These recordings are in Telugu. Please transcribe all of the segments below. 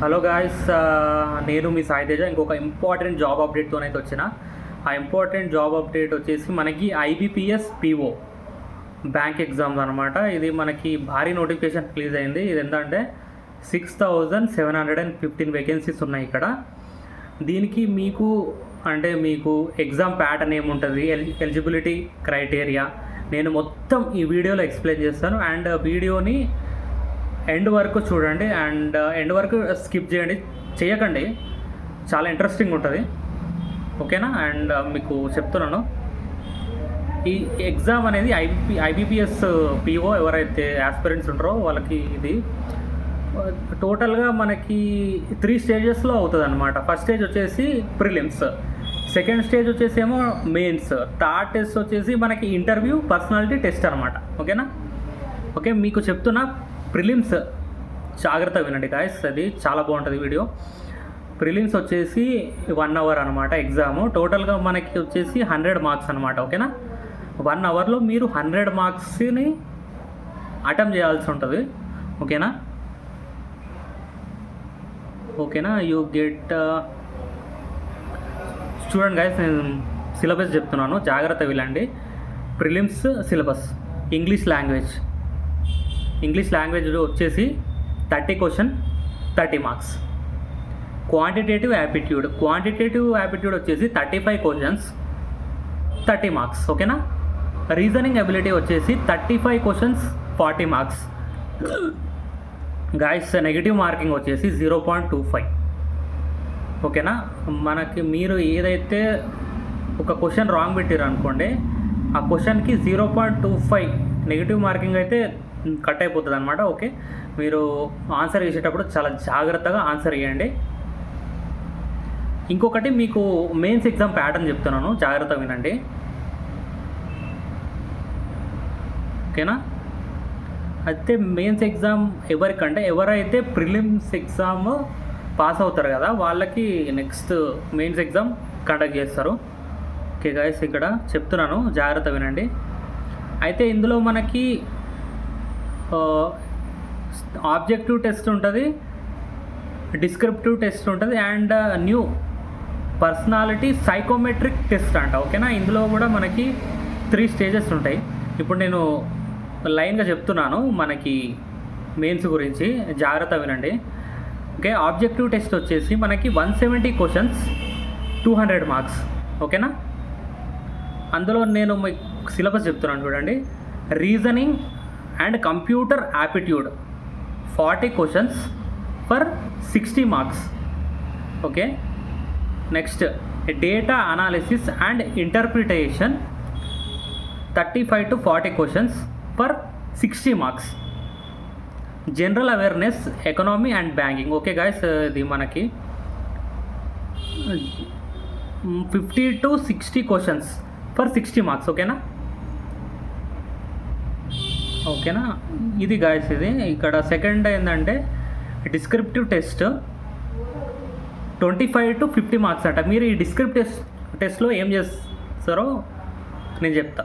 హలో గాయస్, నేను మీ సాయి తేజ. ఇంకొక ఇంపార్టెంట్ జాబ్ అప్డేట్తోనైతే వచ్చిన. ఆ ఇంపార్టెంట్ జాబ్ అప్డేట్ వచ్చేసి మనకి ఐబీపీఎస్ పీఓ బ్యాంక్ ఎగ్జామ్స్ అనమాట. ఇది మనకి భారీ నోటిఫికేషన్ రిలీజ్ అయింది. ఇది ఏంటంటే 6,715 వేకెన్సీస్ ఉన్నాయి ఇక్కడ. దీనికి మీకు ఎగ్జామ్ ప్యాటర్న్ ఏముంటుంది, ఎలిజిబిలిటీ క్రైటీరియా నేను మొత్తం ఈ వీడియోలో ఎక్స్ప్లెయిన్ చేస్తాను. అండ్ వీడియోని ఎండ్ వరకు చూడండి అండ్ ఎండ్ వరకు స్కిప్ చేయకండి, చాలా ఇంట్రెస్టింగ్ ఉంటుంది, ఓకేనా. అండ్ మీకు చెప్తున్నాను, ఈ ఎగ్జామ్ అనేది ఐబీపీఎస్ పీఓ ఎవరైతే ఆస్పిరెంట్స్ ఉంటారో వాళ్ళకి ఇది టోటల్గా మనకి 3 స్టేజెస్లో అవుతుంది అనమాట. ఫస్ట్ స్టేజ్ వచ్చేసి ప్రిలిమ్స్, సెకండ్ స్టేజ్ వచ్చేసి ఏమో మెయిన్స్, థర్డ్ టెస్ట్ వచ్చేసి మనకి ఇంటర్వ్యూ పర్సనాలిటీ టెస్ట్ అనమాట, ఓకేనా. ఓకే, మీకు చెప్తున్నా ప్రిలిమ్స్ జాగ్రత్త వినండి గాయస్, అది చాలా బాగుంటుంది వీడియో. ప్రిలిమ్స్ వచ్చేసి 1 అవర్ అనమాట ఎగ్జామ్. టోటల్గా మనకి వచ్చేసి 100 మార్క్స్ అనమాట, ఓకేనా. 1 అవర్లో మీరు 100 మార్క్స్ని అటెంప్ట్ చేయాల్సి ఉంటుంది, ఓకేనా. యూ గెట్ చూడండి గాయస్, నేను సిలబస్ చెప్తున్నాను, జాగ్రత్త వినండి. ప్రిలిమ్స్ సిలబస్ ఇంగ్లీష్ లాంగ్వేజ్ వచ్చేసి 30 క్వశ్చన్ 30 మార్క్స్. క్వాంటిటేటివ్ యాప్టిట్యూడ్ వచ్చేసి 35 క్వశ్చన్స్ 30 మార్క్స్, ఓకేనా. రీజనింగ్ ఎబిలిటీ వచ్చేసి 35 questions 40 marks. Guys, negative marking వచ్చేసి 0.25, ఓకేనా. మనకి మీరు ఏదైతే ఒక క్వశ్చన్ రాంగ్ పెట్టారు అనుకోండి, ఆ క్వశ్చన్కి 0.25 నెగిటివ్ మార్కింగ్ అయితే కట్ అయిపోతుంది అనమాట. ఓకే, మీరు ఆన్సర్ చేసేటప్పుడు చాలా జాగ్రత్తగా ఆన్సర్ చేయండి. ఇంకొకటి మీకు మెయిన్స్ ఎగ్జామ్ ప్యాటర్న్ చెప్తున్నాను, జాగ్రత్తగా వినండి, ఓకేనా. అయితే మెయిన్స్ ఎగ్జామ్ ఎవరైతే ప్రిలిమ్స్ ఎగ్జామ్ పాస్ అవుతారు కదా వాళ్ళకి నెక్స్ట్ మెయిన్స్ ఎగ్జామ్ కండక్ట్ చేస్తారు. ఓకే గైస్, ఇక్కడ చెప్తున్నాను, జాగ్రత్త వినండి. అయితే ఇందులో మనకి ఆబ్జెక్టివ్ టెస్ట్ ఉంటుంది, డిస్క్రిప్టివ్ టెస్ట్ ఉంటుంది and new personality psychometric test అంట, ఓకేనా. ఇందులో కూడా మనకి 3 స్టేజెస్ ఉంటాయి. ఇప్పుడు నేను లైన్గా చెప్తున్నాను మనకి మెయిన్స్ గురించి, జాగ్రత్త వినండి. ఓకే, ఆబ్జెక్టివ్ టెస్ట్ వచ్చేసి మనకి 170 క్వశ్చన్స్ 200 మార్క్స్, ఓకేనా. అందులో నేను మీకు సిలబస్ చెప్తున్నాను చూడండి. Reasoning and computer aptitude 40 questions for 60 marks, okay. Next data analysis and interpretation 35 to 40 questions for 60 marks. General awareness, economy and banking, okay guys, ఇది మనకి 50 to 60 క్వశ్చన్స్ ఫర్ 60 మార్క్స్, ఓకేనా. ఇది గాయస్, ఇది ఇక్కడ సెకండ్ ఏంటంటే డిస్క్రిప్టివ్ టెస్ట్ 25 to 50 మార్క్స్ అంట. మీరు ఈ డిస్క్రిప్టివ్ టెస్ట్లో ఏం చేస్తారో నేను చెప్తా.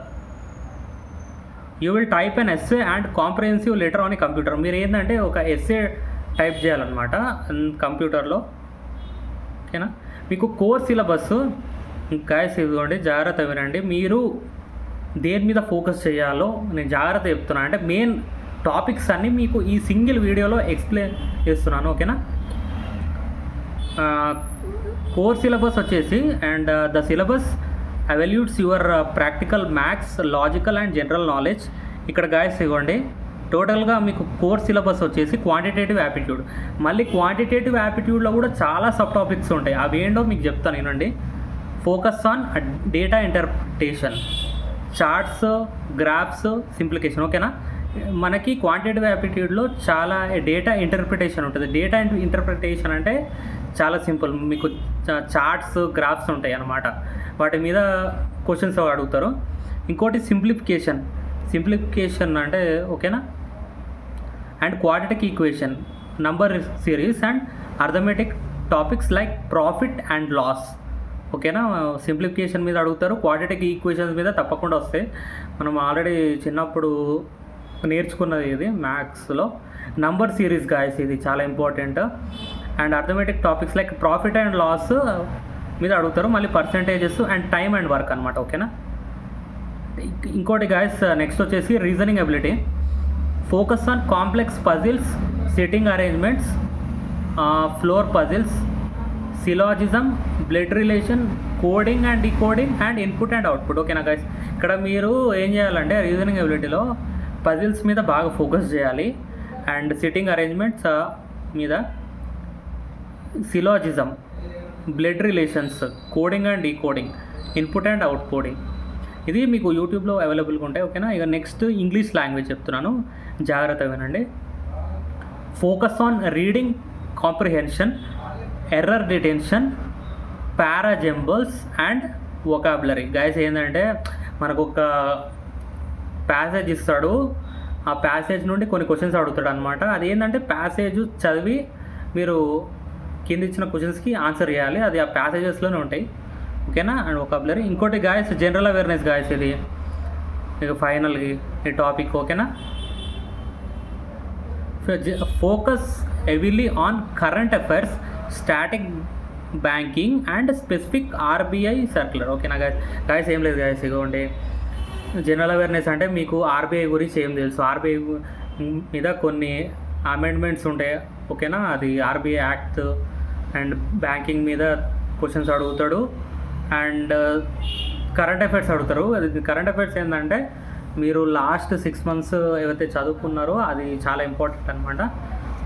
You will type an essay and comprehensive letter on computer. మీరు ఏంటంటే ఒక ఎస్సే టైప్ చేయాలన్నమాట కంప్యూటర్లో, ఓకేనా. మీకు కోర్ సిలబస్ గాయస్ ఇదిగోండి, జాగ్రత్త వినండి. మీరు దేని మీద ఫోకస్ చేయాలో నేను జాగ్రత్త చెప్తున్నాను, అంటే మెయిన్ టాపిక్స్ అన్నీ మీకు ఈ సింగిల్ వీడియోలో ఎక్స్ప్లెయిన్ చేస్తున్నాను, ఓకేనా. కోర్ సిలబస్ వచ్చేసి and the syllabus evaluates your practical maths, logical and general knowledge. ఇక్కడ గాయస్ ఇవ్వండి, టోటల్గా మీకు కోర్ సిలబస్ వచ్చేసి క్వాంటిటేటివ్ యాప్టిట్యూడ్. మళ్ళీ క్వాంటిటేటివ్ యాప్టిట్యూడ్లో కూడా చాలా సబ్ టాపిక్స్ ఉంటాయి, అవి ఏంటో మీకు చెప్తాను వినండి. Focus on data interpretation, charts, graphs, సింప్లికేషన్, ఓకేనా. మనకి క్వాంటిటేటివ్ యాప్టిట్యూడ్లో చాలా డేటా ఇంటర్ప్రిటేషన్ ఉంటుంది. డేటా ఇంటర్ప్రిటేషన్ అంటే చాలా సింపుల్, మీకు చార్ట్స్, గ్రాఫ్స్ ఉంటాయి అన్నమాట, వాటి మీద క్వశ్చన్స్ అడుగుతారు. ఇంకోటి సింప్లిఫికేషన్ అంటే, ఓకేనా. And quadratic equation, number series and arithmetic topics like profit and loss, ఓకేనా. సింప్లిఫికేషన్ మీద అడుగుతారు, క్వాడ్రాటిక్ ఈక్వేషన్స్ మీద తప్పకుండా వస్తాయి. మనం ఆల్రెడీ చిన్నప్పుడు నేర్చుకున్నది ఇది మ్యాథ్స్లో. నంబర్ సిరీస్ గాయస్, ఇది చాలా important. And arithmetic topics like profit and loss మీద అడుగుతారు, మళ్ళీ percentages and time and work అనమాట. ఓకేనా. ఇంకోటి గాయస్ నెక్స్ట్ వచ్చేసి reasoning ability. Focus on complex puzzles, sitting arrangements, floor puzzles, syllogism, blood relation, coding and decoding and input and output. ఓకేనా గైస్. ఇక్కడ మీరు ఏం చేయాలంటే రీజనింగ్ ఎబిలిటీలో పజిల్స్ మీద బాగా ఫోకస్ చేయాలి, అండ్ సిట్టింగ్ అరేంజ్మెంట్స్ మీద, syllogism, blood relations, coding and decoding, input and out coding. ఇది మీకు యూట్యూబ్లో అవైలబుల్గా ఉంటాయి. ఓకేనా. ఇక నెక్స్ట్ ఇంగ్లీష్ లాంగ్వేజ్ చెప్తున్నాను, జాగ్రత్తగా వినండి. Focus on reading comprehension, error detention, parajumbles and vocabulary. Guys ఏంటంటే మనకు ఒక ప్యాసేజ్ ఇస్తాడు, ఆ ప్యాసేజ్ నుండి కొన్ని క్వశ్చన్స్ అడుగుతాడు అనమాట. అదేంటంటే ప్యాసేజ్ చదివి మీరు కింద ఇచ్చిన క్వశ్చన్స్కి ఆన్సర్ చేయాలి, అది ఆ ప్యాసేజెస్లోనే ఉంటాయి. ఓకేనా. And vocabulary. ఇంకోటి గాయస్ జనరల్ అవేర్నెస్ గాయస్, ఇది ఇక ఫైనల్గా ఈ టాపిక్. ఓకేనా. Focus heavily on current affairs, static banking and specific RBI circular. ఓకేనా గాయస్. ఏం లేదు గాయస్, ఇగోండి జనరల్ అవేర్నెస్ అంటే మీకు ఆర్బీఐ గురించి ఏం తెలుసు, ఆర్బీఐ మీద కొన్ని అమెండ్మెంట్స్ ఉంటాయి. ఓకేనా. అది ఆర్బీఐ యాక్ట్ అండ్ బ్యాంకింగ్ మీద క్వశ్చన్స్ అడుగుతాడు, అండ్ కరెంట్ అఫైర్స్ అడుగుతారు. అది కరెంట్ అఫైర్స్ ఏంటంటే మీరు లాస్ట్ 6 months ఏవైతే చదువుకున్నారో అది చాలా ఇంపార్టెంట్ అనమాట.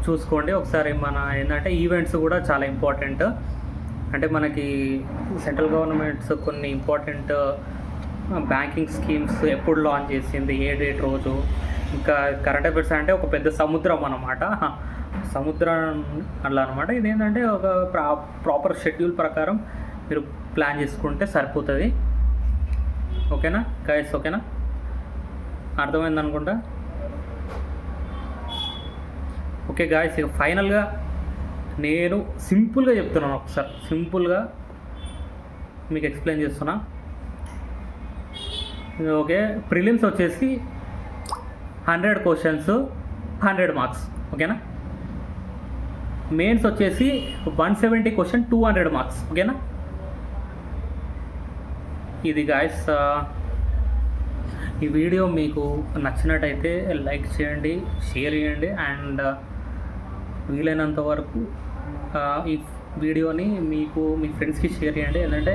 చూసుకోండి ఒకసారి. మన ఏంటంటే ఈవెంట్స్ కూడా చాలా ఇంపార్టెంట్. అంటే మనకి సెంట్రల్ గవర్నమెంట్స్ కొన్ని ఇంపార్టెంట్ బ్యాంకింగ్ స్కీమ్స్ ఎప్పుడు లాంచ్ చేసింది, ఏ డేట్ రోజు. ఇంకా కరెంట్ అఫైర్స్ అంటే ఒక పెద్ద సముద్రం అన్నమాట, సముద్రం అలా అనమాట. ఇదేంటంటే ఒక ప్రాపర్ షెడ్యూల్ ప్రకారం మీరు ప్లాన్ చేసుకుంటే సరిపోతుంది. ఓకేనా గైస్. ఓకేనా, అర్థమైంది అనుకుంటా. ఓకే గాయస్, ఇక ఫైనల్గా నేను సింపుల్గా చెప్తున్నాను, ఒకసారి సింపుల్గా మీకు ఎక్స్ప్లెయిన్ చేస్తున్నా. ఓకే, ప్రిలిమ్స్ వచ్చేసి 100 questions 100 marks. ఓకేనా. మెయిన్స్ వచ్చేసి 170 questions 200 marks. ఓకేనా. ఇది గాయస్. ఈ వీడియో మీకు నచ్చినట్టయితే లైక్ చేయండి, షేర్ చేయండి, అండ్ వీలైనంత వరకు ఈ వీడియోని మీకు మీ ఫ్రెండ్స్కి షేర్ చేయండి. ఎందుకంటే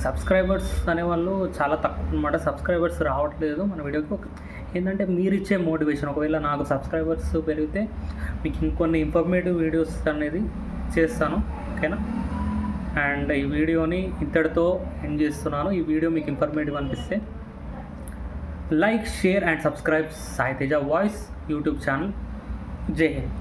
సబ్స్క్రైబర్స్ అనేవాళ్ళు చాలా తక్కువ అనమాట, సబ్స్క్రైబర్స్ రావట్లేదు మన వీడియోకి. ఏంటంటే మీరు ఇచ్చే మోటివేషన్, ఒకవేళ నాకు సబ్స్క్రైబర్స్ పెరిగితే మీకు ఇంకొన్ని ఇన్ఫర్మేటివ్ వీడియోస్ అనేది చేస్తాను. ఓకేనా. అండ్ ఈ వీడియోని ఇంతటితో ఎండ్ చేస్తున్నాను. ఈ వీడియో మీకు ఇన్ఫర్మేటివ్ అనిపిస్తే like, share and subscribe Sai Teja voice YouTube channel. జై హింద్.